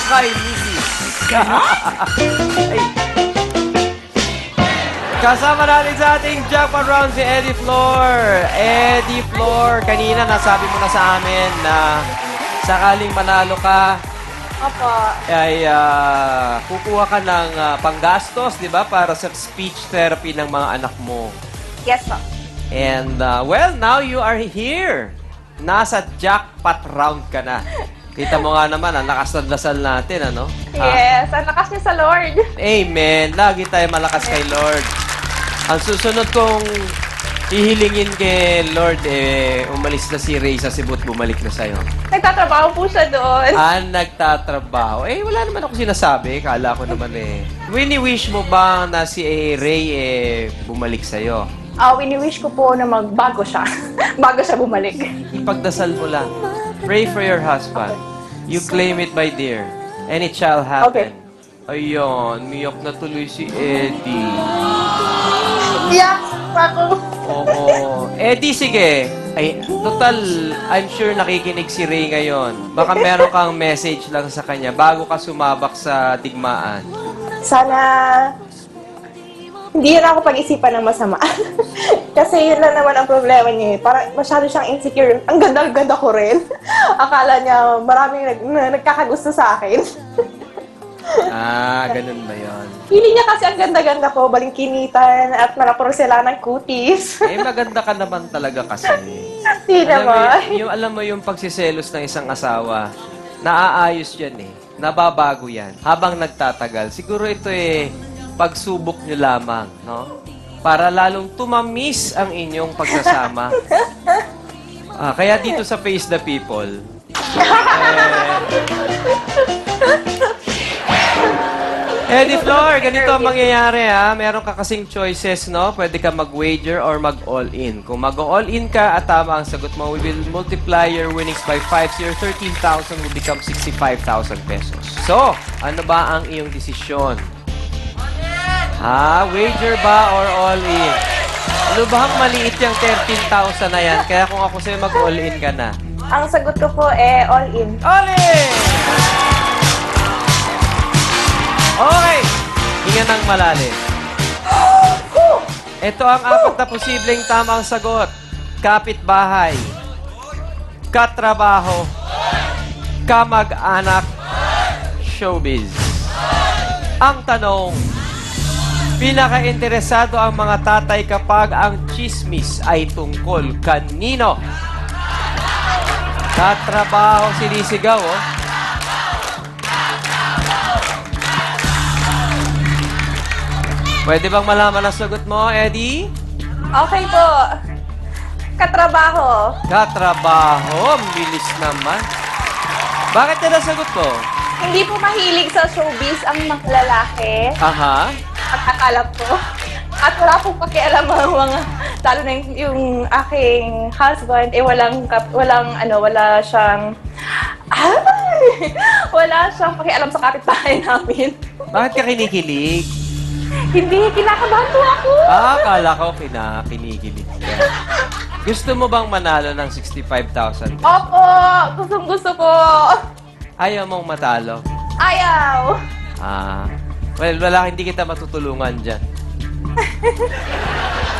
kay Missy. Ay. Kasama natin sa ating jackpot round si Eddie Flor. Eddie Flor, kanina nasabi mo na sa amin na sakaling manalo ka, Opo. ay kukuha ka ng panggastos, di ba, para sa speech therapy ng mga anak mo. Yes, po. And, well, now you are here. Nasa jackpot round ka na. Kita mo nga naman, ang lakas ng dasal natin, ano? Yes, ang lakas niya sa Lord. Amen. Lagi tayo malakas kay Lord. Ang susunod kong hihilingin kay Lord, umalis na si Ray sa Cebu at bumalik na sa'yo. Nagtatrabaho po siya doon. Nagtatrabaho. Wala naman ako sinasabi. Kala ko naman wini-wish mo ba na si Ray bumalik sa'yo? Wini-wish ko po na magbago siya. Bago siya bumalik. Ipagdasal mo lang. Pray for your husband. You claim it, my dear. And it shall happen. Okay. Ayun, miyak na tuloy si Eddie. Yeah, ako. Oo. Eddie, sige. Ay, total, I'm sure nakikinig si Ray ngayon. Baka meron kang message lang sa kanya bago ka sumabak sa digmaan. Sana hindi na ako pag-isipan ng masama. Kasi yun lang naman ang problema niya. Parang masyado siyang insecure. Ang ganda-ganda ko rin. Akala niya maraming nagkakagusto sa akin. Ganun ba yun? Feeling niya kasi ang ganda-ganda ko, balingkinitan at malaporselanang kutis. Maganda ka naman talaga kasi. Hindi naman. Alam mo yung pagsiselos ng isang asawa, naaayos yan Nababago yan. Habang nagtatagal, siguro ito pagsubok nyo lamang, no? Para lalong tumamis ang inyong pagsasama. Kaya dito sa Face the People, Eddie Flor, ganito ang mangyayari Meron ka kasing choices, no? Pwede ka mag-wager or mag-all-in. Kung mag-all-in ka at tama ang sagot mo, we will multiply your winnings by 5. So your 13,000 will become 65,000 pesos. So, ano ba ang iyong desisyon? Wager ba or all-in? Ano ba ang maliit yung 13,000 na yan? Kaya kung ako sa'yo mag-all-in ka na. Ang sagot ko po all in. All-in! Okay, hinga ng malalim. Ito ang apat na posibleng tamang sagot. Kapitbahay, katrabaho, kamag-anak, showbiz. Ang tanong, pinaka-interesado ang mga tatay kapag ang chismis ay tungkol kanino? Katrabaho, sinisigaw, Pwede bang malaman ang sagot mo, Eddie? Okay po. Katrabaho. Katrabaho, ang bilis naman. Bakit yan ang sagot ko? Hindi po mahilig sa showbiz ang mga lalaki. Aha. Pagkakalap ko. At wala pong pakialam ang mga, lalo na yung aking husband, wala siyang, wala siyang pakialam sa kapitbahay namin. Bakit ka kinikilig? Hindi, kinakabahan po ako. Akala ko kinikilig ka. Gusto mo bang manalo ng 65,000? Opo, gusto ko. Ayaw mong matalo? Ayaw. Well, hindi kita matutulungan dyan.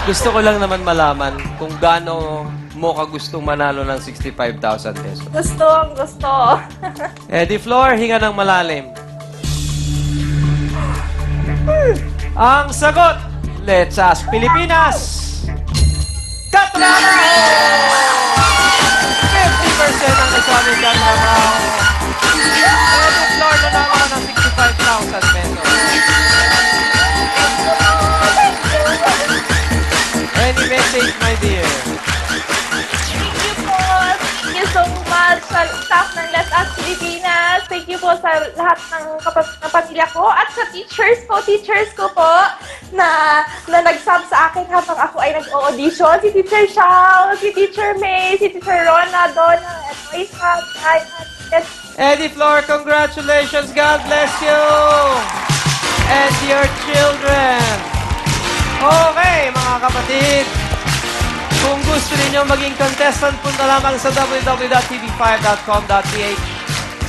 Gusto ko lang naman malaman kung gaano mo ka gustong manalo ng 65,000 pesos. Gusto. Eddie Flor, hinga ng malalim. Ang sagot, let's ask Pilipinas. Katrabaho! 50% ang nasabing katrabaho. Eddie Flor, nanalo ka ng 65,000 pesos. Any message, my dear? Thank you po. Thank you so much sa staff ng Let's Ask Pilipinas. Thank you po sa lahat ng pamilya ko at sa teachers ko po na nag-sub sa akin habang ako ay nag-audition. Si Teacher Shao, si Teacher May, si Teacher Rona, Donna, at Moisa, Eddie Flor, congratulations. God bless you. And your children. Okay, mga kapatid. Kung gusto niyo maging contestant, punta lamang sa www.tv5.com.ph.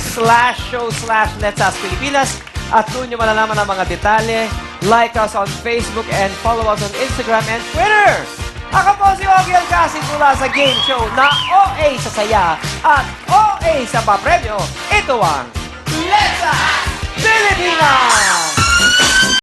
facebook.com/show/Let's Ask Pilipinas at doon nyo malalaman ang mga detalye. Like us on Facebook and follow us on Instagram and Twitter. Ako po si Ogie Alcacid mula sa game show na OA sa saya at OA sa papremyo. Ito ang Let's Ask Pilipinas!